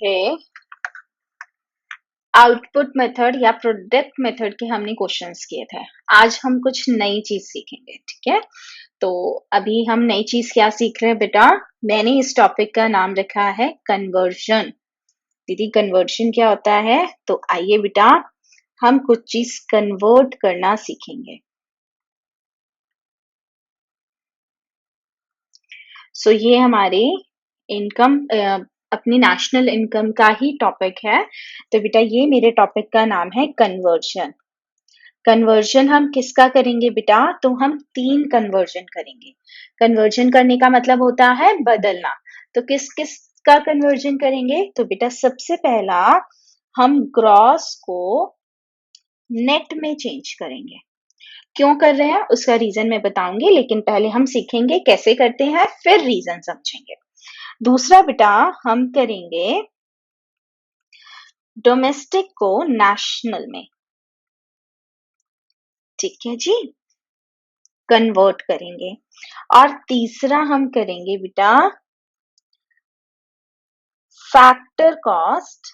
है output method या product method के हमने क्वेश्चंस किए थे। आज हम कुछ नई चीज सीखेंगे, ठीक है। तो अभी हम नई चीज क्या सीख रहे हैं बेटा? मैंने इस टॉपिक का नाम रखा है कन्वर्जन। दीदी कन्वर्जन क्या होता है? तो आइए बेटा हम कुछ चीज कन्वर्ट करना सीखेंगे। सो ये हमारे इनकम अपनी नेशनल इनकम का ही टॉपिक है। तो बेटा ये मेरे टॉपिक का नाम है कन्वर्जन। कन्वर्जन हम किसका करेंगे बेटा? तो हम 3 कन्वर्जन करेंगे। कन्वर्जन करने का मतलब होता है बदलना। तो किस किस का कन्वर्जन करेंगे? तो बेटा सबसे पहला हम ग्रॉस को नेट में चेंज करेंगे। क्यों कर रहे हैं उसका रीजन मैं बताऊंगी, लेकिन पहले हम सीखेंगे कैसे करते हैं, फिर रीजन समझेंगे। दूसरा बेटा हम करेंगे डोमेस्टिक को नेशनल में, ठीक है जी, कन्वर्ट करेंगे। और तीसरा हम करेंगे बेटा फैक्टर कॉस्ट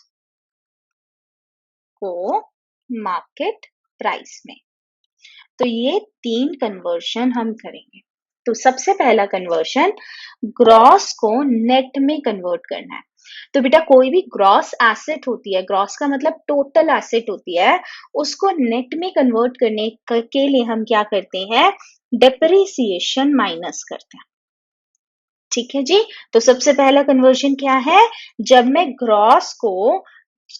को मार्केट प्राइस में। तो ये 3 कन्वर्शन हम करेंगे। तो सबसे पहला कन्वर्शन ग्रॉस को नेट में कन्वर्ट करना है। तो बेटा कोई भी ग्रॉस एसेट होती है, ग्रॉस का मतलब टोटल एसेट होती है, उसको नेट में कन्वर्ट करने के लिए हम क्या करते हैं? डेप्रिसिएशन माइनस करते हैं, ठीक है जी। तो सबसे पहला कन्वर्जन क्या है? जब मैं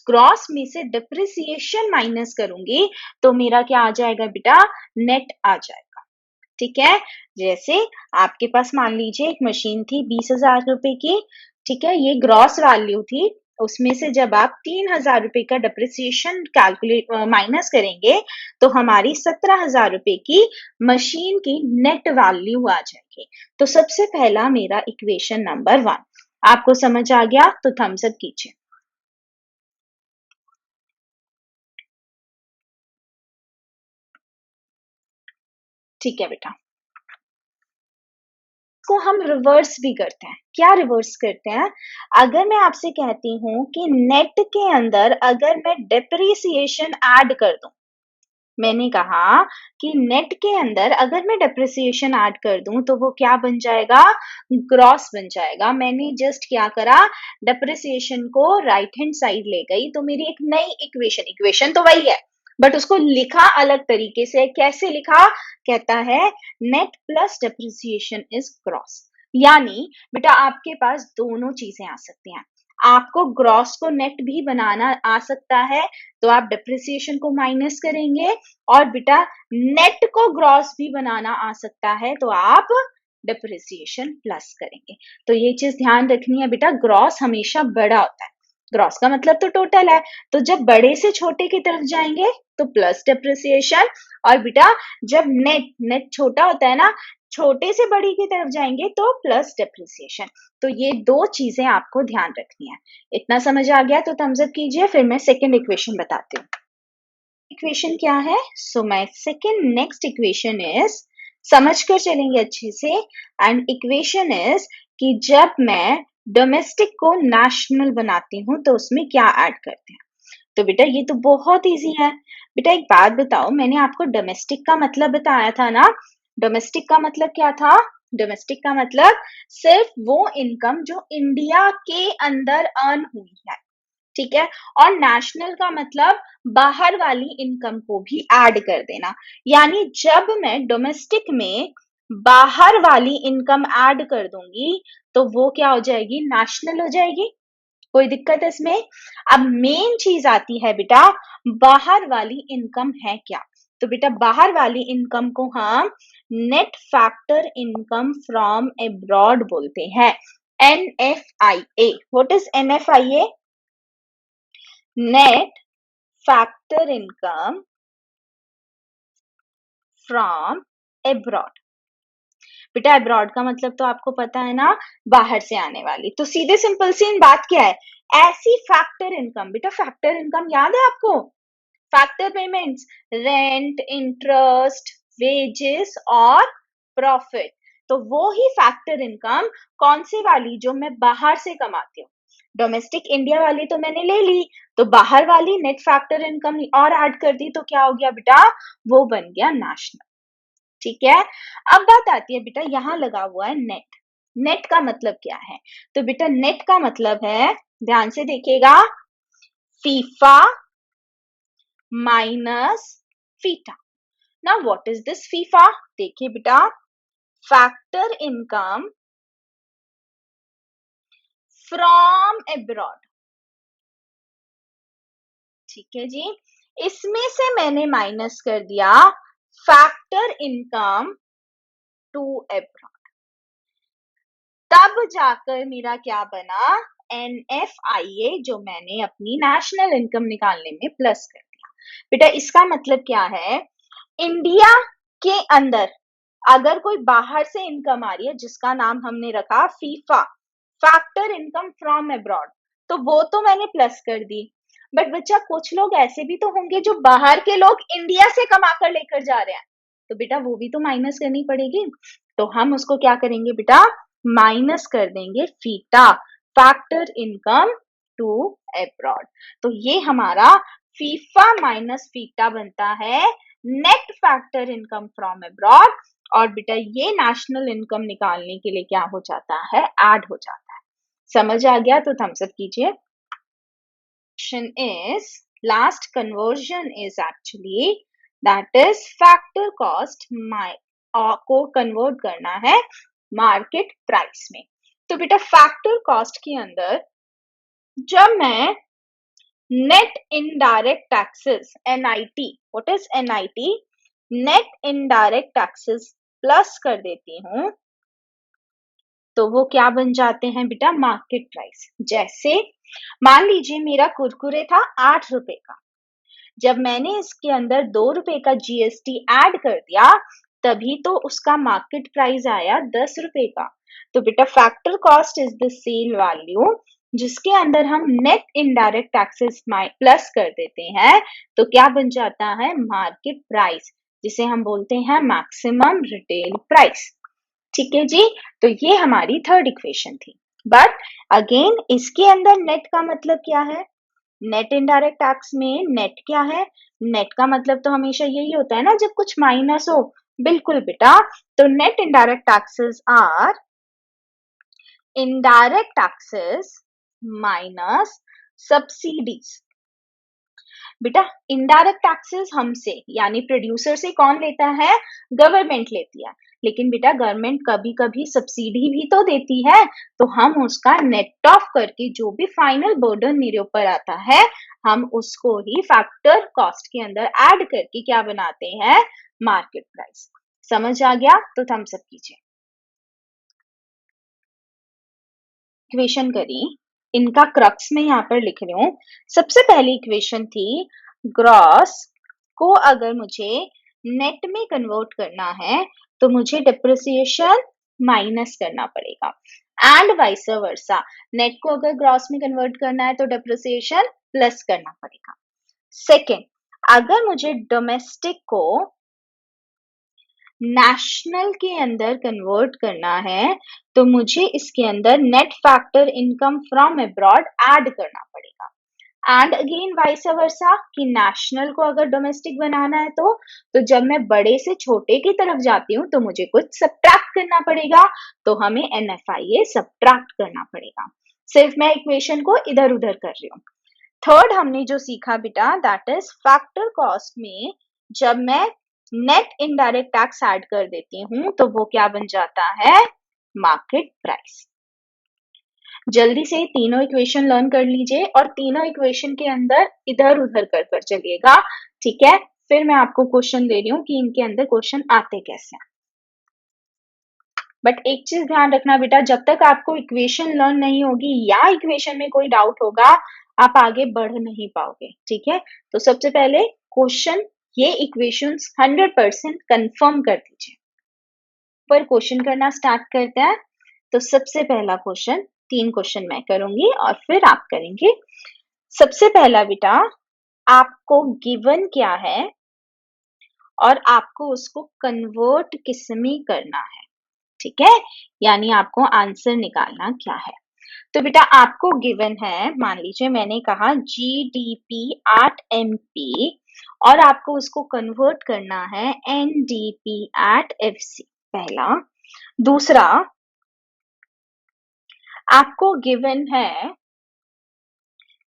ग्रॉस में से डिप्रिसिएशन माइनस करूंगी तो मेरा क्या आ जाएगा बेटा? नेट आ जाएगा, ठीक है। जैसे आपके पास मान लीजिए एक मशीन थी 20,000 रुपए की, ठीक है, ये ग्रॉस वैल्यू थी। उसमें से जब आप 3,000 रुपए का डिप्रिसिएशन कैलकुलेट माइनस करेंगे तो हमारी 17,000 रुपए की मशीन की नेट वैल्यू आ जाएगी। तो सबसे पहला मेरा इक्वेशन नंबर 1 आपको समझ आ गया तो थम्स अप कीजिए। ठीक है बेटा, को हम रिवर्स भी करते हैं। क्या रिवर्स करते हैं? अगर मैं आपसे कहती हूं कि नेट के अंदर अगर मैं डेप्रिसिएशन ऐड कर दूं, मैंने कहा कि नेट के अंदर अगर मैं डेप्रिसिएशन ऐड कर दूं तो वो क्या बन जाएगा? ग्रॉस बन जाएगा। मैंने जस्ट क्या करा? डेप्रिसिएशन को राइट हैंड साइड ले गई तो मेरी एक नई इक्वेशन तो वही है बट उसको लिखा अलग तरीके से। कैसे लिखा? कहता है net plus depreciation is gross. यानी बेटा आपके पास दोनों चीजें आ सकती हैं। आपको ग्रॉस को नेट भी बनाना आ सकता है तो आप डेप्रिसिएशन को माइनस करेंगे, और बेटा नेट को ग्रॉस भी बनाना आ सकता है तो आप डेप्रिसिएशन प्लस करेंगे। तो ये चीज ध्यान रखनी है बेटा, ग्रॉस हमेशा बड़ा होता है। ग्रॉस का मतलब तो टोटल है, तो जब बड़े से छोटे की तरफ जाएंगे तो प्लस डेप्रिसिएशन, और बेटा जब नेट छोटा होता है ना, छोटे से बड़ी की तरफ जाएंगे तो प्लस डेप्रिसिएशन। तो ये दो चीजें आपको ध्यान रखनी है। इतना समझ आ गया तो थम्स अप कीजिए, फिर मैं सेकंड इक्वेशन बताती हूँ। इक्वेशन क्या है? So my second next equation is, समझ कर चलेंगे अच्छे से, एंड इक्वेशन इज कि जब मैं डोमेस्टिक को नेशनल बनाती हूँ तो उसमें क्या ऐड करते हैं। तो बेटा ये तो बहुत इजी है। बेटा एक बात बताओ, मैंने आपको डोमेस्टिक का मतलब बताया था ना। डोमेस्टिक का मतलब क्या था? डोमेस्टिक का मतलब सिर्फ वो इनकम जो इंडिया के अंदर अर्न हुई है, ठीक है। और नेशनल का मतलब बाहर वाली इनकम को भी ऐड कर देना। यानी जब मैं डोमेस्टिक में बाहर वाली इनकम ऐड कर दूंगी तो वो क्या हो जाएगी? नेशनल हो जाएगी। कोई दिक्कत है इसमें? अब मेन चीज आती है बेटा, बाहर वाली इनकम है क्या? तो बेटा बाहर वाली इनकम को हम net factor income from abroad बोलते हैं, NFIA। What is NFIA? Net factor income from abroad. बेटा अब्रॉड का मतलब तो आपको पता है ना, बाहर से आने वाली। तो सीधे सिंपल सी बात क्या है? ऐसी फैक्टर इनकम, बेटा फैक्टर इनकम याद है आपको? Factor payments, rent, interest, wages और प्रॉफिट। तो वो ही फैक्टर इनकम कौन सी वाली? जो मैं बाहर से कमाती हूँ। डोमेस्टिक इंडिया वाली तो मैंने ले ली, तो बाहर वाली नेट फैक्टर इनकम और ऐड कर दी, तो क्या हो गया बेटा, वो बन गया नेशनल। ठीक है, अब बात आती है बेटा, यहाँ लगा हुआ है नेट। नेट का मतलब क्या है? तो बेटा नेट का मतलब है, ध्यान से देखिएगा, FIFA minus FITA. Now what is this FIFA? देखिए बेटा, फैक्टर इनकम फ्रॉम एब्रॉड। ठीक है जी, इसमें से मैंने माइनस कर दिया फैक्टर इनकम टू एब्रॉड, तब जाकर मेरा क्या बना, NFIA, जो मैंने अपनी नेशनल इनकम निकालने में प्लस कर दिया। बेटा इसका मतलब क्या है, इंडिया के अंदर अगर कोई बाहर से इनकम आ रही है जिसका नाम हमने रखा FIFA, factor income from abroad, तो वो तो मैंने प्लस कर दी। बट बच्चा कुछ लोग ऐसे भी तो होंगे जो बाहर के लोग इंडिया से कमा कर लेकर जा रहे हैं, तो बेटा वो भी तो माइनस करनी पड़ेगी। तो हम उसको क्या करेंगे बेटा, माइनस कर देंगे FITA, factor income to abroad. तो ये हमारा फीफा माइनस फीटा बनता है net factor income from abroad. और बेटा ये नेशनल इनकम निकालने के लिए क्या हो जाता है, ऐड हो जाता है। समझ आ गया? तो थम्स अप कीजिए। is last conversion is actually that is factor cost को कन्वर्ट करना है मार्केट प्राइस में। तो बेटा फैक्टर कॉस्ट के अंदर जब मैं net indirect taxes NIT, what is NIT, net indirect taxes plus कर देती हूं, तो वो क्या बन जाते हैं बेटा, मार्केट प्राइस। जैसे मान लीजिए मेरा कुरकुरे था 8 रुपए का, जब मैंने इसके अंदर 2 रुपए का GST ऐड कर दिया, तभी तो उसका मार्केट प्राइस आया 10 रुपए का। तो बेटा factor cost is the sale value जिसके अंदर हम नेट इनडायरेक्ट टैक्सेस प्लस कर देते हैं, तो क्या बन जाता है, मार्केट प्राइस, जिसे हम बोलते हैं मैक्सिमम रिटेल प्राइस। ठीक है जी, तो ये हमारी थर्ड इक्वेशन थी। बट अगेन इसके अंदर नेट का मतलब क्या है, नेट इनडायरेक्ट टैक्स में नेट क्या है, नेट का मतलब तो हमेशा यही होता है ना जब कुछ माइनस हो। बिल्कुल बेटा, तो net indirect taxes are indirect taxes minus subsidies. बेटा इनडायरेक्ट टैक्सेस हमसे यानी प्रोड्यूसर से कौन लेता है, गवर्नमेंट लेती है। लेकिन बेटा गवर्नमेंट कभी कभी सब्सिडी भी तो देती है, तो हम उसका नेट ऑफ करके जो भी फाइनल बर्डन मेरे ऊपर आता है, हम उसको ही फैक्टर कॉस्ट के अंदर ऐड करके क्या बनाते हैं, मार्केट प्राइस। समझ आ गया? तो थम्स अप कीजिए। इक्वेशन करी, इनका क्रक्स में यहाँ पर लिख रही हूँ। सबसे पहली इक्वेशन थी ग्रॉस को अगर मुझे नेट में कन्वर्ट करना है तो मुझे डिप्रिसिएशन माइनस करना पड़ेगा, एंड वाइस वर्सा, नेट को अगर ग्रॉस में कन्वर्ट करना है तो डिप्रिसिएशन प्लस करना पड़ेगा। सेकेंड, अगर मुझे डोमेस्टिक को नेशनल के अंदर कन्वर्ट करना है तो मुझे इसके अंदर net factor income from abroad add करना पड़ेगा, एंड अगेन वाइस वर्सा कि नेशनल को अगर डोमेस्टिक बनाना है तो जब मैं बड़े से छोटे की तरफ जाती हूँ तो मुझे कुछ सब्ट्रैक्ट करना पड़ेगा, तो हमें NFIA सब्ट्रैक्ट करना पड़ेगा। सिर्फ मैं इक्वेशन को इधर उधर कर रही हूँ। थर्ड हमने जो सीखा बेटा, दैट इज फैक्टर कॉस्ट में जब मैं नेट इनडायरेक्ट टैक्स ऐड कर देती हूँ तो वो क्या बन जाता है, मार्केट प्राइस। जल्दी से तीनों इक्वेशन लर्न कर लीजिए और तीनों इक्वेशन के अंदर इधर उधर कर कर चलिएगा। ठीक है, फिर मैं आपको क्वेश्चन दे रही हूँ कि इनके अंदर क्वेश्चन आते कैसे हैं। बट एक चीज ध्यान रखना बेटा, जब तक आपको इक्वेशन लर्न नहीं होगी या इक्वेशन में कोई डाउट होगा, आप आगे बढ़ नहीं पाओगे। ठीक है, तो सबसे पहले क्वेश्चन, ये इक्वेशंस 100% कंफर्म कर दीजिए। पर क्वेश्चन करना स्टार्ट करते हैं। तो सबसे पहला क्वेश्चन, 3 क्वेश्चन मैं करूंगी और फिर आप करेंगे। सबसे पहला बेटा, आपको गिवन क्या है और आपको उसको कन्वर्ट किस में करना है। ठीक है, यानी आपको आंसर निकालना क्या है। तो बेटा आपको गिवन है, मान लीजिए मैंने कहा जीडीपी एट एमपी और आपको उसको कन्वर्ट करना है एनडीपी एट एफसी, पहला। दूसरा, आपको गिवन है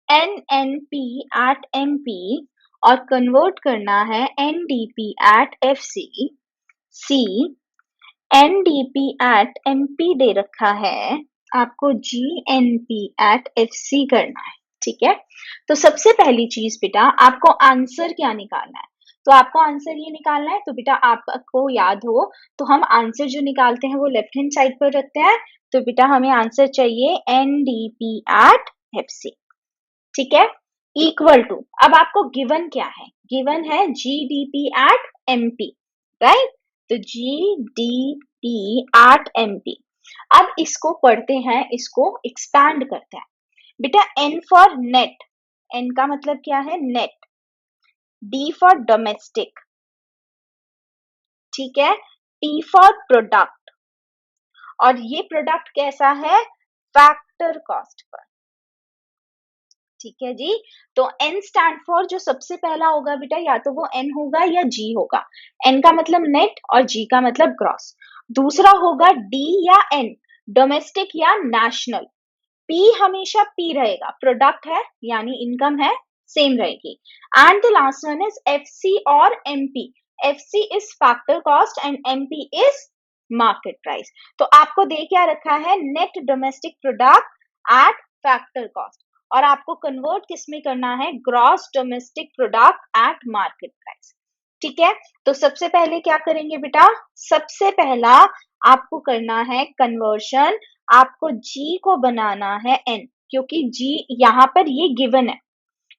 एनएनपी एट एमपी और कन्वर्ट करना है NDP at FC. C, NDP at MP दे रखा है, आपको जीएनपी एट एफसी करना है, ठीक है। तो सबसे पहली चीज बेटा आपको आंसर क्या निकालना है, तो आपको आंसर ये निकालना है। तो बेटा आपको याद हो तो हम आंसर जो निकालते हैं वो लेफ्ट हैंड साइड पर रखते हैं। तो बेटा हमें आंसर चाहिए एनडीपी एट एफसी, ठीक है, इक्वल टू, अब आपको गिवन क्या है, गिवन है जीडीपी एट एमपी, राइट। तो जीडीपी एट एमपी, अब इसको पढ़ते हैं, इसको एक्सपैंड करते हैं। बेटा एन फॉर नेट, एन का मतलब क्या है, नेट। डी फॉर डोमेस्टिक, ठीक है। टी फॉर प्रोडक्ट, और ये प्रोडक्ट कैसा है, फैक्टर कॉस्ट पर, ठीक है जी। तो एन स्टैंड फॉर, जो सबसे पहला होगा बेटा या तो वो एन होगा या जी होगा। एन का मतलब नेट और जी का मतलब ग्रॉस। दूसरा होगा डी या एन, डोमेस्टिक या नेशनल। पी हमेशा पी रहेगा, प्रोडक्ट है यानी इनकम है, सेम रहेगी। And the last one is F C और MP. F C is factor cost and MP is market price. तो आपको दे क्या रखा है, net domestic product at factor cost, और आपको कन्वर्ट किसमें करना है, gross domestic product at market price, ठीक है। तो सबसे पहले क्या करेंगे बेटा, सबसे पहला आपको करना है कन्वर्शन, आपको जी को बनाना है एन, क्योंकि जी यहाँ पर ये गिवन है,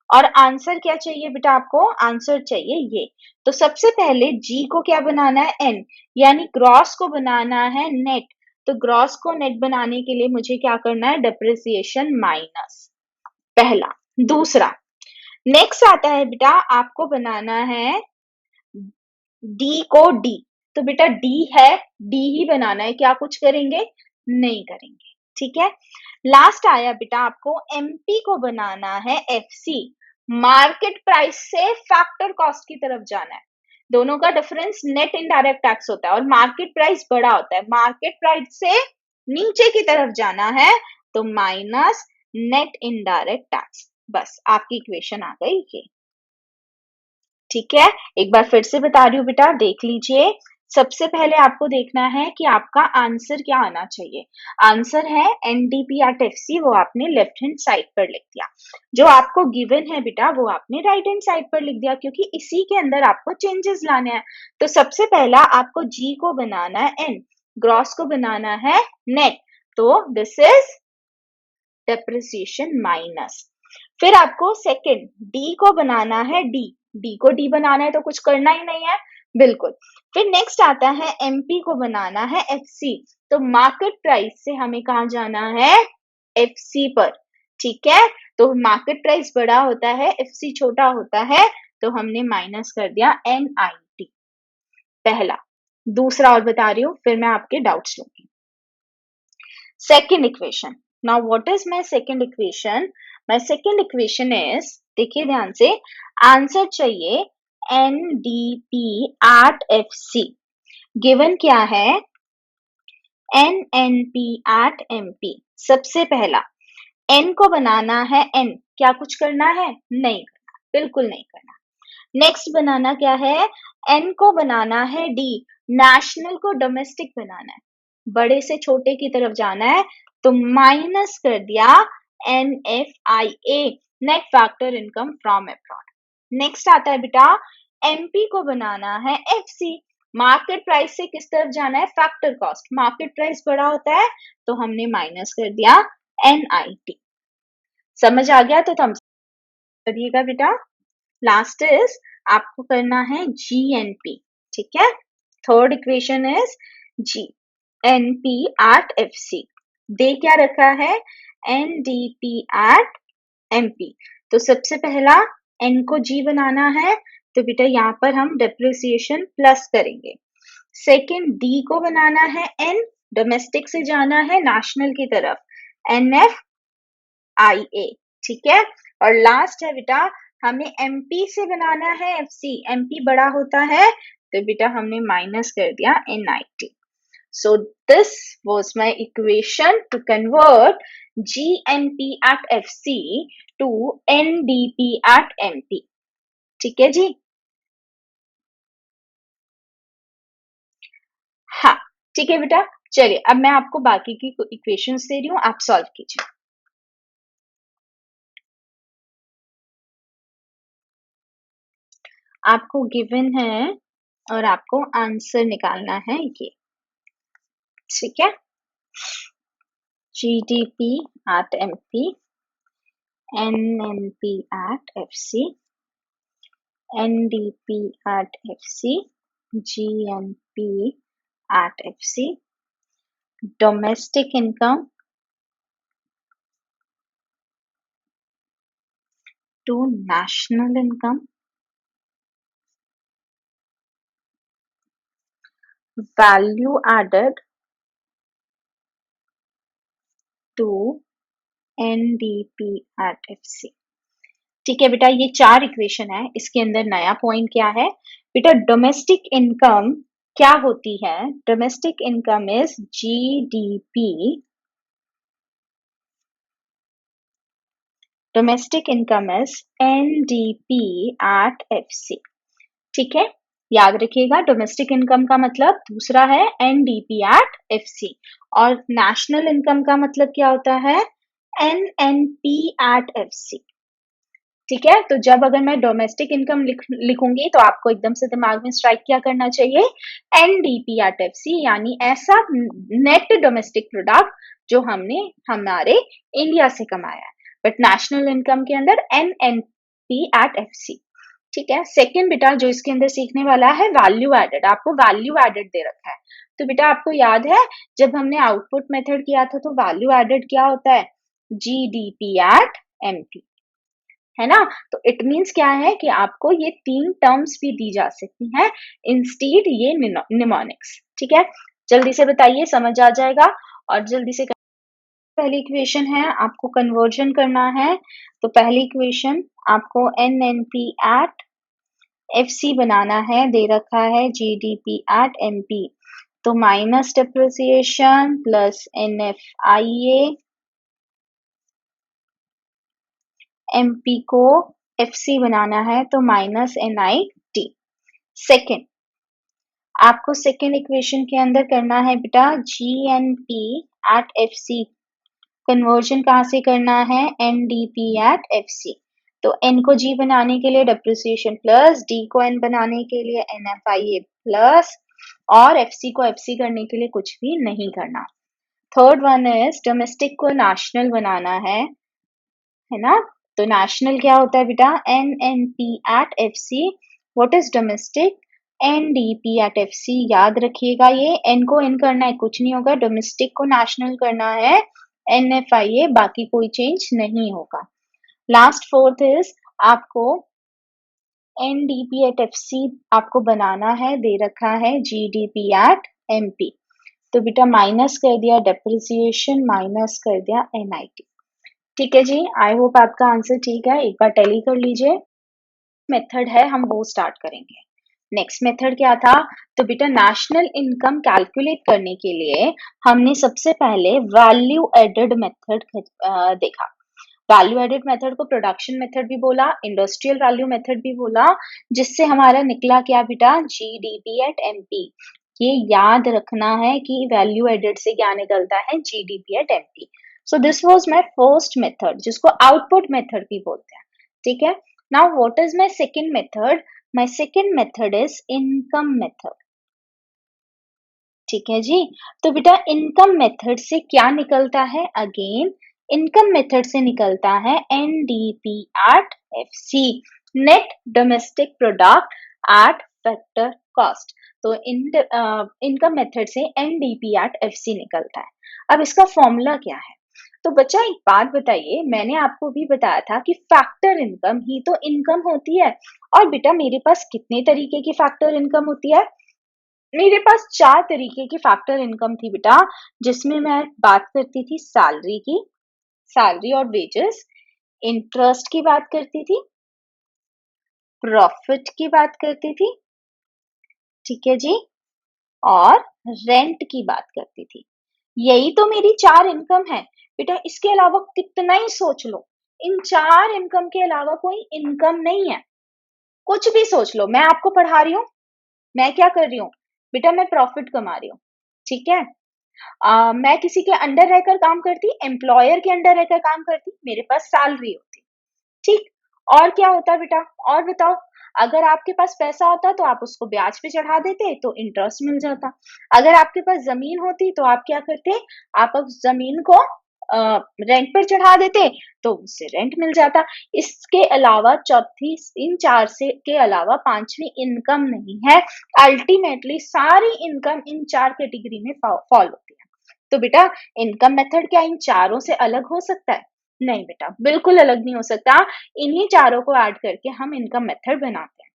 और आंसर क्या चाहिए बेटा, आपको आंसर चाहिए ये। तो सबसे पहले जी को क्या बनाना है, एन, यानी ग्रॉस को बनाना है नेट। तो ग्रॉस को नेट बनाने के लिए मुझे क्या करना है, डिप्रिसिएशन माइनस, पहला। दूसरा, नेक्स्ट आता है बेटा आपको बनाना है डी को डी। तो बेटा डी है, डी ही बनाना है, क्या कुछ करेंगे, नहीं करेंगे, ठीक है। लास्ट आया बेटा आपको एमपी को बनाना है एफसी, मार्केट प्राइस से फैक्टर कॉस्ट की तरफ जाना है। दोनों का डिफरेंस नेट इनडायरेक्ट टैक्स होता है और मार्केट प्राइस बड़ा होता है, मार्केट प्राइस से नीचे की तरफ जाना है, तो माइनस नेट इनडायरेक्ट टैक्स। बस आपकी इक्वेशन आ गई ये, ठीक है। एक बार फिर से बता रही हूँ बेटा, देख लीजिए। सबसे पहले आपको देखना है कि आपका आंसर क्या आना चाहिए। आंसर है एनडीपी एट एफसी, वो आपने लेफ्ट हैंड साइड पर लिख दिया। जो आपको गिवन है बेटा वो आपने राइट हैंड साइड पर लिख दिया, क्योंकि इसी के अंदर आपको चेंजेस लाने हैं। तो सबसे पहला आपको जी को बनाना है एन, ग्रॉस को बनाना है नेट, तो दिस इज डेप्रिसिएशन माइनस। फिर आपको सेकंड डी को बनाना है डी, डी को डी बनाना है तो कुछ करना ही नहीं है, बिल्कुल। फिर नेक्स्ट आता है एमपी को बनाना है एफसी, तो मार्केट प्राइस से हमें कहा जाना है, एफसी पर, ठीक है। तो मार्केट प्राइस बड़ा होता है, एफसी छोटा होता है, तो हमने माइनस कर दिया एनआईटी, पहला। दूसरा और बता रही हूँ, फिर मैं आपके डाउट्स लूंगी। Second equation, now what is my second equation, my second equation is, देखिए ध्यान से, आंसर चाहिए एनडीपी एट एफसी, गिवन क्या है, एनएनपी एट एमपी। सबसे पहला एन को बनाना है एन, क्या कुछ करना है, नहीं करना, बिल्कुल नहीं करना। नेक्स्ट बनाना क्या है, एन को बनाना है डी, नेशनल को डोमेस्टिक बनाना है, बड़े से छोटे की तरफ जाना है, तो माइनस कर दिया NFIA, net factor income from abroad. Next आता है बेटा एमपी को बनाना है एफसी, मार्केट प्राइस से किस तरफ जाना है, फैक्टर कॉस्ट, मार्केट प्राइस बड़ा होता है, तो हमने माइनस कर दिया NIT। समझ आ गया तो थम्स करिएगा बेटा। लास्ट इज आपको करना है GNP, ठीक है। Third equation is GNP at FC, दे क्या रखा है, NDP एट MP। तो सबसे पहला N को G बनाना है, तो बेटा यहाँ पर हम डेप्रिसिएशन प्लस करेंगे। सेकेंड D को बनाना है N, डोमेस्टिक से जाना है नेशनल की तरफ, NFIA, ठीक है। और लास्ट है बेटा, हमें MP से बनाना है FC, MP बड़ा होता है तो बेटा हमने माइनस कर दिया NIT. So this was my equation to convert GNP at FC to NDP at MP. ठीक है जी। हाँ ठीक है बेटा, चलिए अब मैं आपको बाकी की इक्वेशंस दे रही हूँ, आप सॉल्व कीजिए। आपको गिवन है और आपको आंसर निकालना है ये, ठीक है। GDP at MP, NNP at FC, NDP at FC, GNP at FC, domestic income to national income, value added to NDP at FC. ठीक है बेटा, ये 4 इक्वेशन है। इसके अंदर नया पॉइंट क्या है बेटा, डोमेस्टिक इनकम क्या होती है? Domestic income is GDP, domestic income is NDP at FC, ठीक है। याद रखिएगा, डोमेस्टिक इनकम का मतलब दूसरा है NDP at FC, और नेशनल इनकम का मतलब क्या होता है? NNP at FC, ठीक है। तो जब अगर मैं डोमेस्टिक इनकम लिखूंगी तो आपको एकदम से दिमाग में स्ट्राइक क्या करना चाहिए? NDP at FC, यानी ऐसा नेट डोमेस्टिक प्रोडक्ट जो हमने हमारे इंडिया से कमाया है, बट नेशनल इनकम के अंदर NNP at FC, ठीक है। सेकंड बेटा जो इसके अंदर सीखने वाला है, वैल्यू एडेड। आपको वैल्यू एडेड दे रखा है, तो बेटा आपको याद है जब हमने आउटपुट मेथड किया था तो वैल्यू एडेड क्या होता है? GDP at MP, है ना। तो इट मीन्स क्या है कि आपको ये 3 टर्म्स भी दी जा सकती हैं इंस्टीड ये निमोनिक्स, ठीक है। जल्दी से बताइए, समझ आ जाएगा। और जल्दी से पहली इक्वेशन है, आपको कन्वर्जन करना है। तो पहली इक्वेशन आपको NNP at FC बनाना है, दे रखा है GDP at MP, तो minus depreciation plus NFIA, MP को FC बनाना है तो माइनस NIT। सेकेंड, आपको सेकेंड इक्वेशन के अंदर करना है बेटा GNP at FC, कन्वर्जन कहाँ से करना है? NDP at FC, तो N को G बनाने के लिए डिप्रिसिएशन प्लस, D को N बनाने के लिए NFIA प्लस, और FC को FC करने के लिए कुछ भी नहीं करना। थर्ड वन इज डोमेस्टिक को नेशनल बनाना है ना। तो नेशनल क्या होता है बेटा? NNP at FC, what is domestic? NDP at FC, याद रखिएगा ये N को N करना है, कुछ नहीं होगा। डोमेस्टिक को नेशनल करना है NFIA, बाकी कोई चेंज नहीं होगा। लास्ट फोर्थ इज आपको NDP at FC आपको बनाना है, दे रखा है GDP at MP, तो बेटा माइनस कर दिया डेप्रिसिएशन, माइनस कर दिया NIT, ठीक है जी। आई होप आपका आंसर ठीक है, एक बार टैली कर लीजिए। मेथड है हम वो स्टार्ट करेंगे। नेक्स्ट मेथड क्या था? तो बेटा नेशनल इनकम कैलकुलेट करने के लिए हमने सबसे पहले वैल्यू एडेड मेथड देखा। वैल्यू एडेड मेथड को प्रोडक्शन मेथड भी बोला, इंडस्ट्रियल वैल्यू मेथड भी बोला, जिससे हमारा निकला क्या बेटा? GDP at MP। ये याद रखना है कि वैल्यू एडेड से क्या निकलता है? GDP at MP। So this was my first method, जिसको आउटपुट मेथड भी बोलते हैं, ठीक है। Now what is my second method? My second method is income method, ठीक है जी। तो बेटा इनकम मेथड से क्या निकलता है? अगेन इनकम मेथड से निकलता है NDP at FC, net domestic product at factor cost. तो इनकम मेथड से NDP at FC निकलता है। अब इसका फॉर्मूला क्या है? तो बच्चा एक बात बताइए, मैंने आपको भी बताया था कि फैक्टर इनकम ही तो इनकम होती है। और बेटा मेरे पास कितने तरीके की फैक्टर इनकम होती है? मेरे पास 4 तरीके की फैक्टर इनकम थी बेटा, जिसमें मैं बात करती थी सैलरी की, सैलरी और वेजेस, इंटरेस्ट की बात करती थी, प्रॉफिट की बात करती थी, ठीक है जी, और रेंट की बात करती थी। यही तो मेरी 4 इनकम है। बेटा इसके अलावा कितना ही सोच लो, इन 4 इनकम के अलावा कोई इनकम नहीं है। कुछ भी सोच लो, मैं आपको पढ़ा रही हूँ, मैं क्या कर रही हूँ? बेटा मैं प्रॉफिट कमा रही हूँ, ठीक है? मैं किसी के अंडर रहकर काम करती, एम्प्लॉयर के अंडर रहकर काम करती, मेरे पास सैलरी होती, ठीक? और क्या होता बेटा? और बताओ, अगर आपके पास पैसा होता तो आप उसको ब्याज पे चढ़ा देते तो इंटरेस्ट मिल जाता। अगर आपके पास जमीन होती तो आप क्या करते? आप उस जमीन को रेंट पर चढ़ा देते तो उससे रेंट मिल जाता। इसके अलावा चौथी, इन 4 से के अलावा 5वीं इनकम नहीं है। अल्टीमेटली सारी इनकम इन 4 कैटेगरी में फॉल होती है। तो बेटा इनकम मेथड क्या इन चारों से अलग हो सकता है? नहीं बेटा, बिल्कुल अलग नहीं हो सकता। इन्हीं चारों को ऐड करके हम इनकम मेथड बनाते हैं।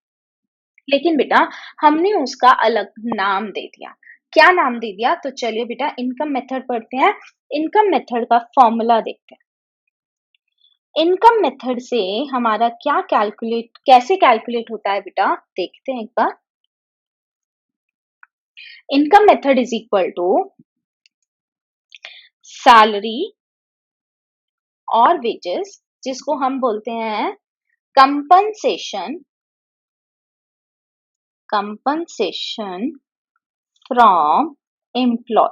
लेकिन बेटा हमने उसका अलग नाम दे दिया। क्या नाम दे दिया? तो चलिए बेटा इनकम मेथड पढ़ते हैं। इनकम मेथड का फॉर्मूला देखते हैं। इनकम मेथड से हमारा क्या कैलकुलेट, कैसे कैलकुलेट होता है बेटा? देखते हैं एक बार। Income method is equal to salary और वेजेस, जिसको हम बोलते हैं कंपनसेशन, कंपनसेशन फ्रॉम एम्प्लॉय।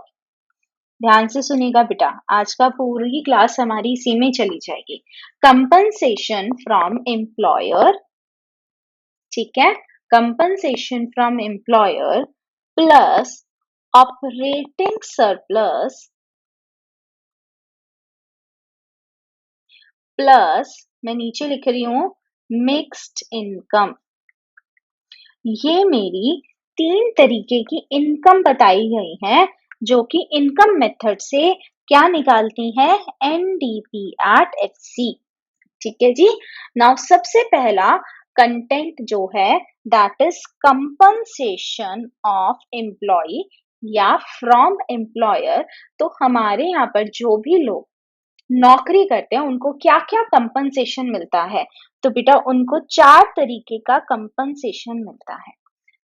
ध्यान से सुनिएगा बेटा, आज का पूरी क्लास हमारी इसी में चली जाएगी। कंपनसेशन फ्रॉम एम्प्लॉयर, ठीक है, compensation from employer plus operating surplus plus, मैं नीचे लिख रही हूं, मिक्स्ड इनकम। ये मेरी 3 तरीके की इनकम बताई गई है, जो कि इनकम मेथड से क्या निकालती है? एनडीपी एट एफसी, ठीक है जी। नाउ सबसे पहला कंटेंट जो है that is compensation of employee या फ्रॉम एम्प्लॉयर। तो हमारे यहाँ पर जो भी लोग नौकरी करते हैं उनको क्या क्या कंपनसेशन मिलता है? तो बेटा उनको 4 तरीके का कंपनसेशन मिलता है।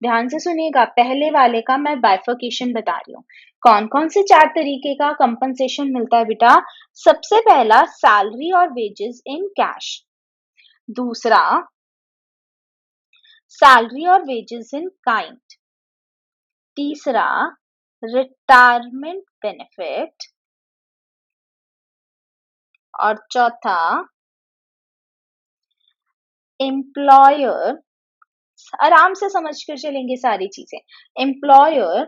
ध्यान से सुनिएगा, पहले वाले का मैं बाइफर्केशन बता रही हूँ। कौन कौन से 4 तरीके का कंपनसेशन मिलता है बेटा? सबसे पहला सैलरी और वेजेस इन कैश, दूसरा सैलरी और वेजेस इन काइंड, तीसरा रिटायरमेंट बेनिफिट, और चौथा एम्प्लॉयर, आराम से समझ कर चलेंगे सारी चीजें, employer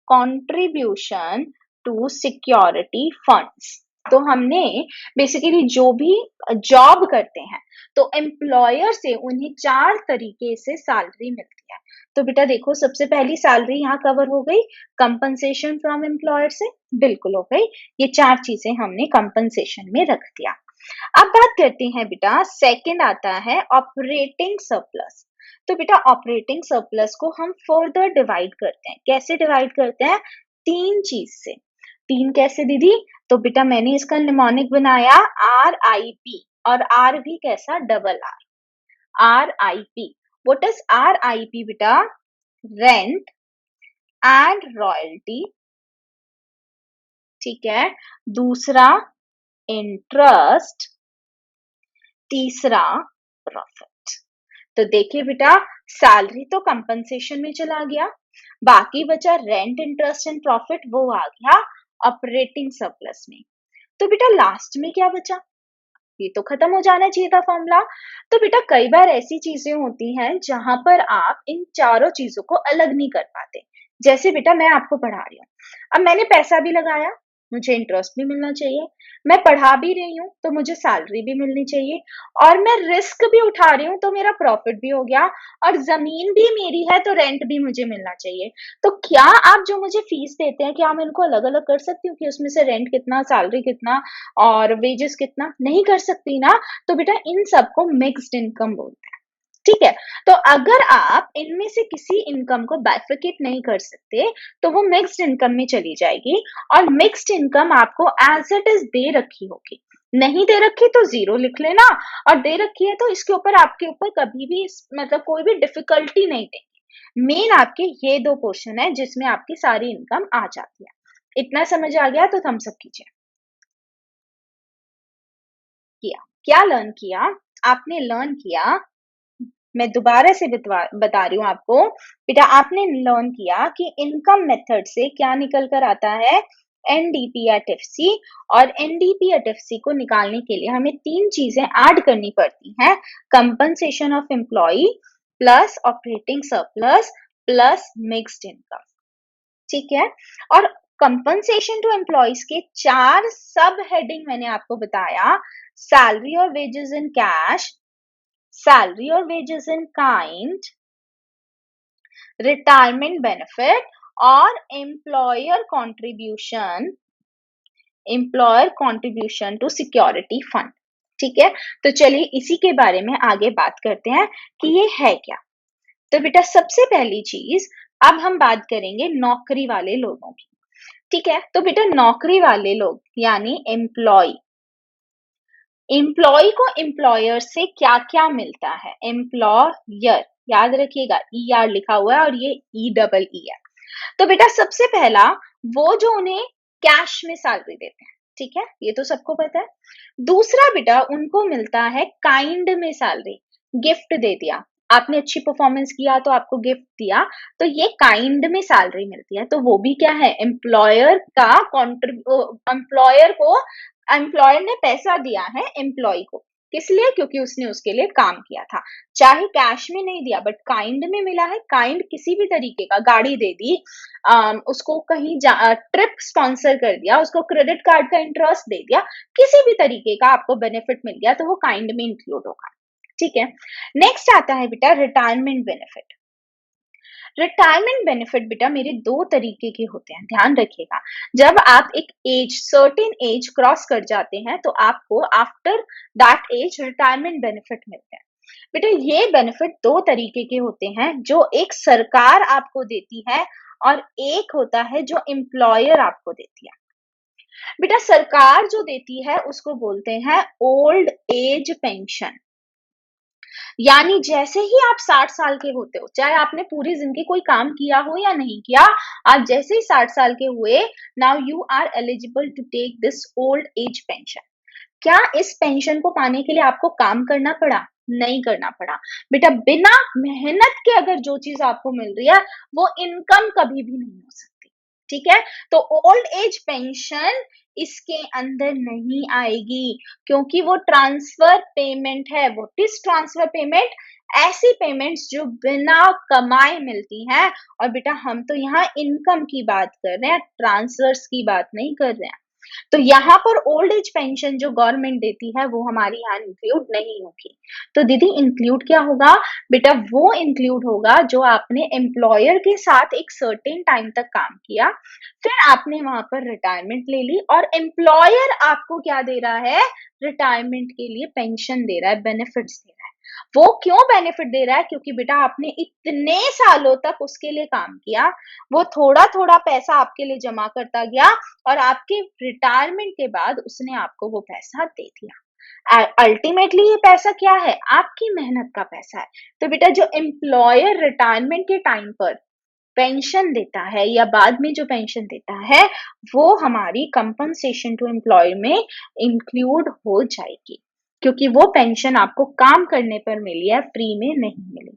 contribution to security funds. तो हमने बेसिकली जो भी जॉब करते हैं तो एम्प्लॉयर से उन्हें 4 तरीके से सैलरी मिलती है। तो बेटा देखो, सबसे पहली सैलरी यहाँ कवर हो गई, कंपनसेशन फ्रॉम एम्प्लॉयर से बिल्कुल हो गई। ये 4 चीजें हमने कंपनसेशन में रख दिया। अब बात करते हैं बेटा, सेकंड आता है ऑपरेटिंग सरप्लस। तो बेटा ऑपरेटिंग सरप्लस को हम फर्दर डिवाइड करते हैं। कैसे डिवाइड करते हैं? 3 चीज से। 3 कैसे दीदी? तो बेटा मैंने इसका निमोनिक बनाया RIP, और R भी कैसा? Double R, RIP। What is RIP बेटा? रेंट एंड रॉयल्टी, ठीक है। दूसरा इंटरेस्ट, तीसरा प्रॉफिट। तो देखिए बेटा, सैलरी तो कंपनसेशन में चला गया, बाकी बचा रेंट, इंटरेस्ट एंड प्रॉफिट, वो आ गया ऑपरेटिंग सरप्लस में। तो बेटा लास्ट में क्या बचा? ये तो खत्म हो जाना चाहिए था फॉर्मूला। तो बेटा कई बार ऐसी चीजें होती हैं जहां पर आप इन चारों चीजों को अलग नहीं कर पाते। जैसे बेटा मैं आपको पढ़ा रही हूँ, अब मैंने पैसा भी लगाया, मुझे इंटरेस्ट भी मिलना चाहिए, मैं पढ़ा भी रही हूँ तो मुझे सैलरी भी मिलनी चाहिए, और मैं रिस्क भी उठा रही हूँ तो मेरा प्रॉफिट भी हो गया, और जमीन भी मेरी है तो रेंट भी मुझे मिलना चाहिए। तो क्या आप जो मुझे फीस देते हैं, क्या मैं इनको अलग अलग कर सकती हूँ कि उसमें से रेंट कितना, सैलरी कितना और वेजेस कितना? नहीं कर सकती ना। तो बेटा इन सबको मिक्स्ड इनकम बोलते हैं, ठीक है। तो अगर आप इनमें से किसी इनकम को बाइफिकेट नहीं कर सकते तो वो मिक्स्ड इनकम में चली जाएगी, और मिक्स्ड इनकम आपको एज इट इज दे रखी होगी। नहीं दे रखी तो 0 लिख लेना, और दे रखी है तो इसके ऊपर आपके ऊपर कभी भी मतलब कोई भी डिफिकल्टी नहीं देंगे। मेन आपके ये 2 पोर्शन है जिसमें आपकी सारी इनकम आ जाती है। इतना समझ आ गया तो थम्स अप कीजिए। किया, क्या लर्न किया? आपने लर्न किया, मैं दोबारा से बता रही हूँ आपको, बेटा आपने लर्न किया कि इनकम मेथड से क्या निकल कर आता है, एनडीपी एट एफसी। और एनडीपी एट एफसी को निकालने के लिए हमें 3 चीजें ऐड करनी पड़ती हैं, compensation of employee plus operating surplus plus mixed income. ठीक है, और कंपनसेशन टू एम्प्लॉयज के 4 सब हेडिंग मैंने आपको बताया, सैलरी और wages in cash, salary or wages in kind, retirement benefit और employer contribution to security fund। ठीक है, तो चलिए इसी के बारे में आगे बात करते हैं कि ये है क्या। तो बेटा सबसे पहली चीज, अब हम बात करेंगे नौकरी वाले लोगों की। ठीक है, तो बेटा नौकरी वाले लोग यानी एम्प्लॉय, एम्प्लॉय को एम्प्लॉयर से क्या क्या मिलता है, एम्प्लॉयर याद रखिएगा, ई आर लिखा हुआ है और ये ई डबल ई है। तो बेटा सबसे पहला, वो जो उन्हें कैश में सैलरी देते हैं, ठीक है, ये तो सबको पता है। दूसरा बेटा उनको मिलता है काइंड में सैलरी, गिफ्ट दे दिया, आपने अच्छी परफॉर्मेंस किया तो आपको गिफ्ट दिया, तो ये काइंड में सैलरी मिलती है। तो वो भी क्या है, एम्प्लॉयर का एम्प्लॉयर को, एम्प्लॉयर ने पैसा दिया है एम्प्लॉय को, किस लिए, क्योंकि उसने उसके लिए काम किया था। चाहे कैश में नहीं दिया बट काइंड में मिला है, काइंड किसी भी तरीके का, गाड़ी दे दी, उसको कहीं ट्रिप स्पॉन्सर कर दिया, उसको क्रेडिट कार्ड का इंटरेस्ट दे दिया, किसी भी तरीके का आपको बेनिफिट मिल गया तो वो काइंड में इंक्लूड होगा। ठीक है, नेक्स्ट आता है बेटा रिटायरमेंट बेनिफिट। रिटायरमेंट बेनिफिट बेटा मेरे 2 तरीके के होते हैं, ध्यान रखिएगा। जब आप एक एज, सर्टेन एज क्रॉस कर जाते हैं तो आपको after that age retirement benefit मिलते हैं। बेटा ये बेनिफिट 2 तरीके के होते हैं, जो एक सरकार आपको देती है और एक होता है जो एम्प्लॉयर आपको देती है। बेटा सरकार जो देती है उसको बोलते हैं ओल्ड एज पेंशन, यानी जैसे ही आप 60 साल के होते हो, चाहे आपने पूरी जिंदगी कोई काम किया हो या नहीं किया, आप जैसे ही 60 साल के हुए, now you are eligible to take this old age pension. क्या इस पेंशन को पाने के लिए आपको काम करना पड़ा? नहीं करना पड़ा। बेटा बिना मेहनत के अगर जो चीज आपको मिल रही है वो इनकम कभी भी नहीं हो सकती। ठीक है, तो ओल्ड एज पेंशन इसके अंदर नहीं आएगी, क्योंकि वो ट्रांसफर पेमेंट है। वो किस ट्रांसफर पेमेंट? ऐसी पेमेंट्स जो बिना कमाए मिलती हैं। और बेटा हम तो यहाँ इनकम की बात कर रहे हैं, ट्रांसफर्स की बात नहीं कर रहे हैं। तो यहाँ पर ओल्ड एज पेंशन जो गवर्नमेंट देती है वो हमारे यहाँ इंक्लूड नहीं होगी। तो दीदी इंक्लूड क्या होगा? बेटा वो इंक्लूड होगा जो आपने एम्प्लॉयर के साथ एक सर्टेन टाइम तक काम किया, फिर आपने वहां पर रिटायरमेंट ले ली और एम्प्लॉयर आपको क्या दे रहा है? रिटायरमेंट के लिए पेंशन दे रहा है, बेनिफिट्स दे रहा है। वो क्यों बेनिफिट दे रहा है? क्योंकि बेटा आपने इतने सालों तक उसके लिए काम किया, वो थोड़ा थोड़ा पैसा आपके लिए जमा करता गया और आपके रिटायरमेंट के बाद उसने आपको वो पैसा दे दिया। अल्टीमेटली ये पैसा क्या है? आपकी मेहनत का पैसा है। तो बेटा जो एम्प्लॉयर रिटायरमेंट के टाइम पर पेंशन देता है या बाद में जो पेंशन देता है वो हमारी कंपनसेशन टू एम्प्लॉय में इंक्लूड हो जाएगी, क्योंकि वो पेंशन आपको काम करने पर मिली है, फ्री में नहीं मिली।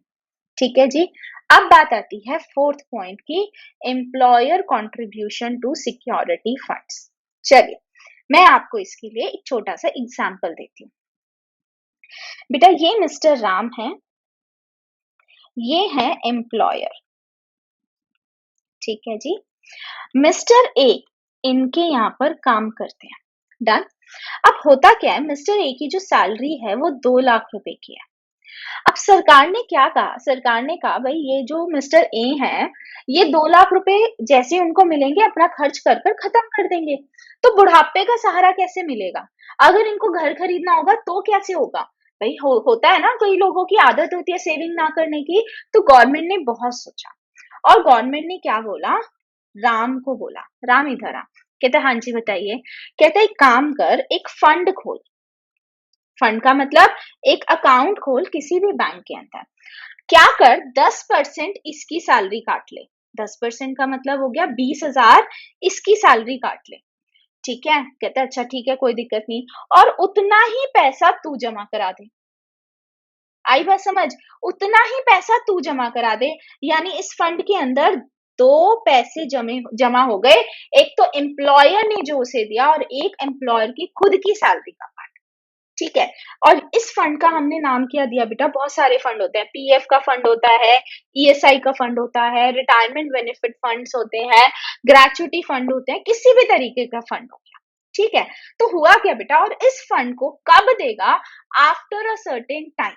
ठीक है जी। अब बात आती है फोर्थ पॉइंट की, employer contribution to security funds. चलिए मैं आपको इसके लिए एक छोटा सा एग्जांपल देती हूँ। बेटा ये मिस्टर राम है, ये है एम्प्लॉयर। ठीक है जी। मिस्टर ए इनके यहाँ पर काम करते हैं, डन। अब होता क्या है, मिस्टर ए की जो सैलरी है वो 2 लाख रुपए की है। अब सरकार ने क्या कहा? सरकार ने कहा भाई ये जो मिस्टर ए है, ये 2 लाख रुपए जैसे उनको मिलेंगे अपना खर्च कर कर खत्म कर देंगे, तो बुढ़ापे का सहारा कैसे मिलेगा? अगर इनको घर खरीदना होगा तो कैसे होगा? भाई होता है ना, कई लोगों की आदत होती है सेविंग ना करने की। तो गवर्नमेंट ने बहुत सोचा और गवर्नमेंट ने क्या बोला, राम को बोला, राम इधर आ, कहता है हाँ जी बताइए। कहता है एक काम कर, एक फंड खोल। फंड का मतलब एक अकाउंट खोल किसी भी बैंक के अंदर। क्या कर, 10% इसकी सैलरी काट ले। 10% का मतलब हो गया 20,000, इसकी सैलरी काट ले। ठीक है, कहता है अच्छा ठीक है कोई दिक्कत नहीं, और उतना ही पैसा तू जमा करा दे। आई बात समझ? उतना ही पैसा तू जमा करा दे। यानी इस फंड के अंदर दो पैसे जमा हो गए। एक तो एम्प्लॉयर ने जो उसे दिया और एक एम्प्लॉयर की खुद की सैलरी का पार्ट। ठीक है, और इस फंड का हमने नाम क्या दिया बेटा? बहुत सारे फंड होते हैं। पीएफ का फंड होता है, ईएसआई का फंड होता है, रिटायरमेंट बेनिफिट फंड्स होते हैं, ग्रेचुटी फंड होते हैं, किसी भी तरीके का फंड हो गया। ठीक है, तो हुआ क्या बेटा, और इस फंड को कब देगा? After a certain time.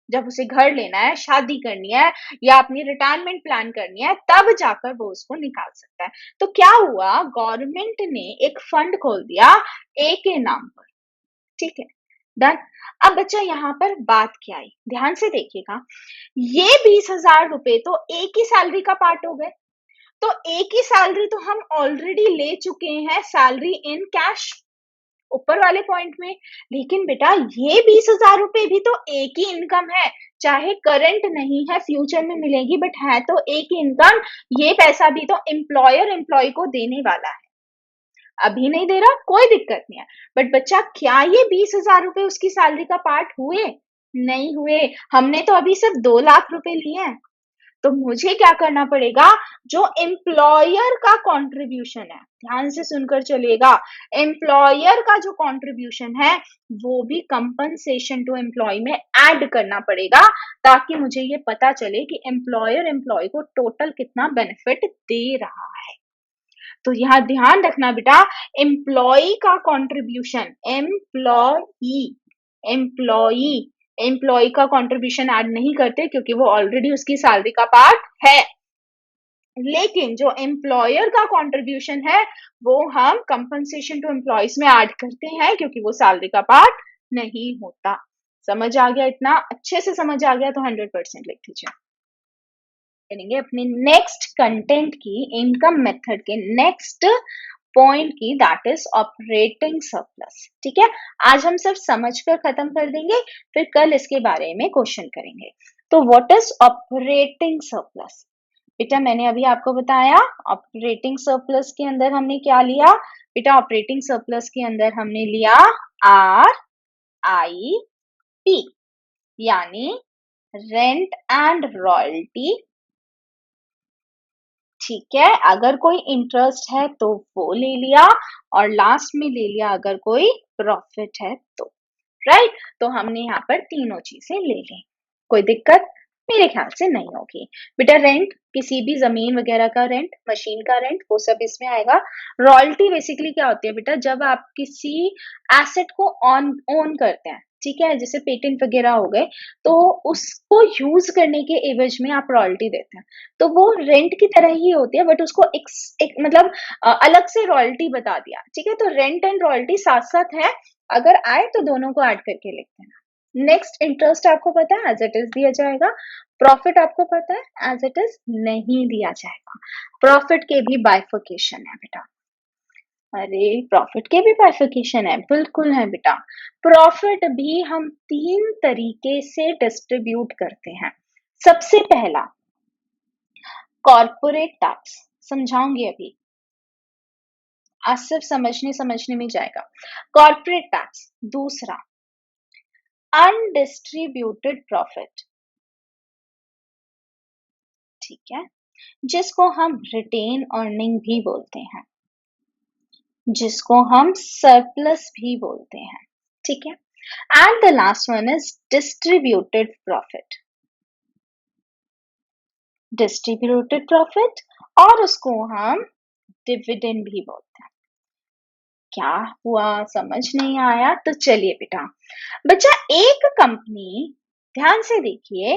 जब उसे घर लेना है, शादी करनी है या अपनी रिटायरमेंट प्लान करनी है, तब जाकर वो उसको निकाल सकता है। तो क्या हुआ, गवर्नमेंट ने एक फंड खोल दिया ए के नाम पर। ठीक है, डन। अब बच्चा यहाँ पर बात क्या आई, ध्यान से देखिएगा। ये 20,000 रुपए तो एक ही सैलरी का पार्ट हो गए। तो एक ही सैलरी तो हम ऑलरेडी ले चुके हैं, सैलरी इन कैश, ऊपर वाले पॉइंट में। लेकिन बेटा ये 20,000 रुपए भी तो एक ही इनकम है, चाहे करंट नहीं है, फ्यूचर में मिलेगी, बट है तो एक ही इनकम। ये पैसा भी तो एम्प्लॉयर एम्प्लॉय को देने वाला है। अभी नहीं दे रहा, कोई दिक्कत नहीं है, बट बच्चा क्या ये 20,000 रुपए उसकी सैलरी का पार्ट हुए? नहीं हुए। हमने तो अभी सिर्फ 2 लाख रुपए लिए हैं। तो मुझे क्या करना पड़ेगा? जो एम्प्लॉयर का कंट्रीब्यूशन है, ध्यान से सुनकर चलिएगा, एम्प्लॉयर का जो कंट्रीब्यूशन है वो भी कंपनसेशन टू एम्प्लॉय में ऐड करना पड़ेगा, ताकि मुझे ये पता चले कि एम्प्लॉयर एम्प्लॉय को टोटल कितना बेनिफिट दे रहा है। तो यहाँ ध्यान रखना बेटा, एम्प्लॉय का कंट्रीब्यूशन, एम्प्लॉई एम्प्लॉय का कंट्रीब्यूशन ऐड नहीं करते, क्योंकि वो ऑलरेडी उसकी सैलरी का पार्ट है। लेकिन जो एम्प्लॉयर का कंट्रीब्यूशन है वो हम कंपनसेशन टू एम्प्लॉयज में ऐड करते हैं, क्योंकि वो सैलरी का पार्ट नहीं होता। समझ आ गया? इतना अच्छे से समझ आ गया तो 100% लिख दीजिए। करेंगे अपने नेक्स्ट कंटेंट की, इनकम मेथड के नेक्स्ट पॉइंट की, दैट इज ऑपरेटिंग सरप्लस। ठीक है, आज हम सिर्फ समझकर खत्म कर देंगे, फिर कल इसके बारे में क्वेश्चन करेंगे। तो व्हाट इज ऑपरेटिंग सरप्लस? बेटा मैंने अभी आपको बताया, ऑपरेटिंग सरप्लस के अंदर हमने क्या लिया? बेटा ऑपरेटिंग सरप्लस के अंदर हमने लिया RIP, यानी रेंट एंड रॉयल्टी। ठीक है, अगर कोई इंटरेस्ट है तो वो ले लिया, और लास्ट में ले लिया अगर कोई प्रॉफिट है तो। राइट, तो हमने यहाँ पर तीनों चीजें ले ली। कोई दिक्कत मेरे ख्याल से नहीं होगी। बेटा रेंट, किसी भी जमीन वगैरह का रेंट, मशीन का रेंट, वो सब इसमें आएगा। रॉयल्टी बेसिकली क्या होती है बेटा? जब आप किसी एसेट को ओन करते हैं, ठीक है, जैसे पेटेंट वगैरह हो गए, तो उसको यूज करने के एवज में आप रॉयल्टी देते हैं। तो वो रेंट की तरह ही होती है, बट उसको एक मतलब अलग से रॉयल्टी बता दिया। ठीक है, तो रेंट एंड रॉयल्टी साथ साथ है, अगर आए तो दोनों को ऐड करके लिखते हैं। नेक्स्ट, इंटरेस्ट आपको पता है एज इट इज दिया जाएगा। प्रॉफिट आपको पता है एज इट इज नहीं दिया जाएगा। प्रॉफिट के भी बाइफर्केशन है बेटा। अरे प्रॉफिट के भी बाइफर्केशन है, बिल्कुल है बेटा। प्रॉफिट भी हम 3 तरीके से डिस्ट्रीब्यूट करते हैं। सबसे पहला कॉर्पोरेट टैक्स, समझाऊंगी अभी, आज सिर्फ समझने में जाएगा। Corporate tax. दूसरा अनडिस्ट्रीब्यूटेड प्रॉफिट, ठीक है, जिसको हम रिटेन अर्निंग भी बोलते हैं, जिसको हम सरप्लस भी बोलते हैं। ठीक है, and the last one is distributed profit. Distributed profit, और उसको हम डिविडेंड भी बोलते हैं। क्या हुआ, समझ नहीं आया? तो चलिए बेटा, बच्चा एक कंपनी, ध्यान से देखिए,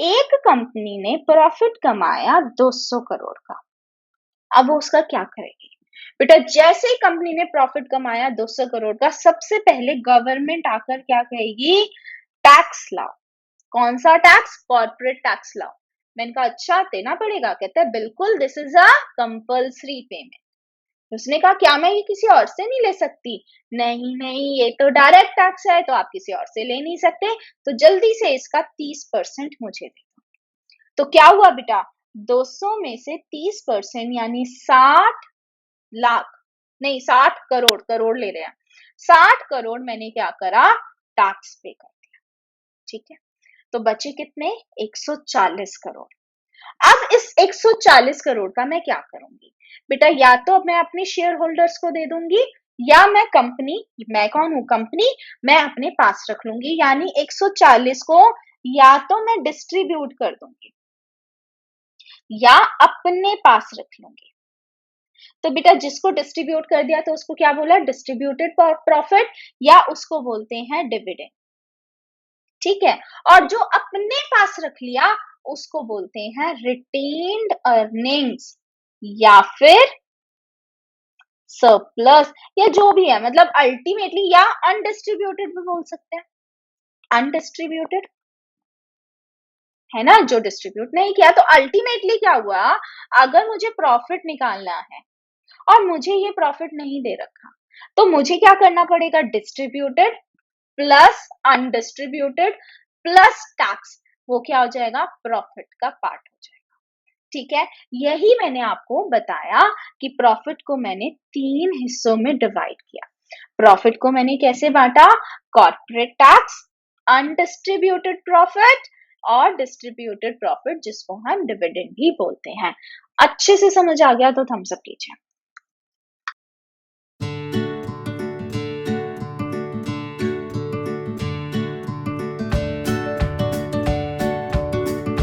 एक कंपनी ने प्रॉफिट कमाया 200 करोड़ का। अब वो उसका क्या करेगी? बेटा जैसे ही कंपनी ने प्रॉफिट कमाया 200 करोड़ का, सबसे पहले गवर्नमेंट आकर क्या कहेगी? टैक्स लाओ। कौन सा टैक्स? कॉर्पोरेट टैक्स लाओ। मैंने कहा अच्छा देना पड़ेगा, कहता है बिल्कुल, this is a compulsory payment. उसने कहा क्या मैं ये किसी और से नहीं ले सकती? नहीं नहीं, ये तो डायरेक्ट टैक्स है, तो आप किसी और से ले नहीं सकते, तो जल्दी से इसका 30% मुझे दे दो। तो क्या हुआ बेटा, 200 में से 30% यानी 60 लाख, नहीं 60 करोड़, करोड़ ले रहे हैं, 60 करोड़ मैंने क्या करा, टैक्स पे कर दिया। ठीक है, तो बचे कितने, 140 करोड़। अब इस 140 करोड़ का मैं क्या करूंगी बेटा, या तो अब मैं अपने शेयर होल्डर्स को दे दूंगी, या मैं कंपनी, मैं कौन हूं, कंपनी, मैं अपने पास रख लूंगी, यानी 140 को या तो मैं डिस्ट्रीब्यूट कर दूंगी या अपने पास रख लूंगी। तो बेटा जिसको डिस्ट्रीब्यूट कर दिया तो उसको क्या बोला, डिस्ट्रीब्यूटेड प्रॉफिट, या उसको बोलते हैं डिविडेंड। ठीक है, और जो अपने पास रख लिया उसको बोलते हैं रिटेन्ड अर्निंग्स या फिर सरप्लस, या जो भी है, मतलब अल्टीमेटली, या अनडिस्ट्रीब्यूटेड भी बोल सकते हैं, अनडिस्ट्रीब्यूटेड है ना, जो डिस्ट्रीब्यूट नहीं किया। तो अल्टीमेटली क्या हुआ, अगर मुझे प्रॉफिट निकालना है और मुझे ये प्रॉफिट नहीं दे रखा, तो मुझे क्या करना पड़ेगा, distributed plus undistributed plus tax, वो क्या हो जाएगा, प्रॉफिट का पार्ट हो जाएगा। ठीक है, यही मैंने आपको बताया कि प्रॉफिट को मैंने 3 हिस्सों में डिवाइड किया। प्रॉफिट को मैंने कैसे बांटा, कॉर्पोरेट टैक्स, अनडिस्ट्रीब्यूटेड प्रॉफिट और डिस्ट्रीब्यूटेड प्रॉफिट, जिसको हम डिविडेंड भी बोलते हैं। अच्छे से समझ आ गया तो थम्स अप कीजिए।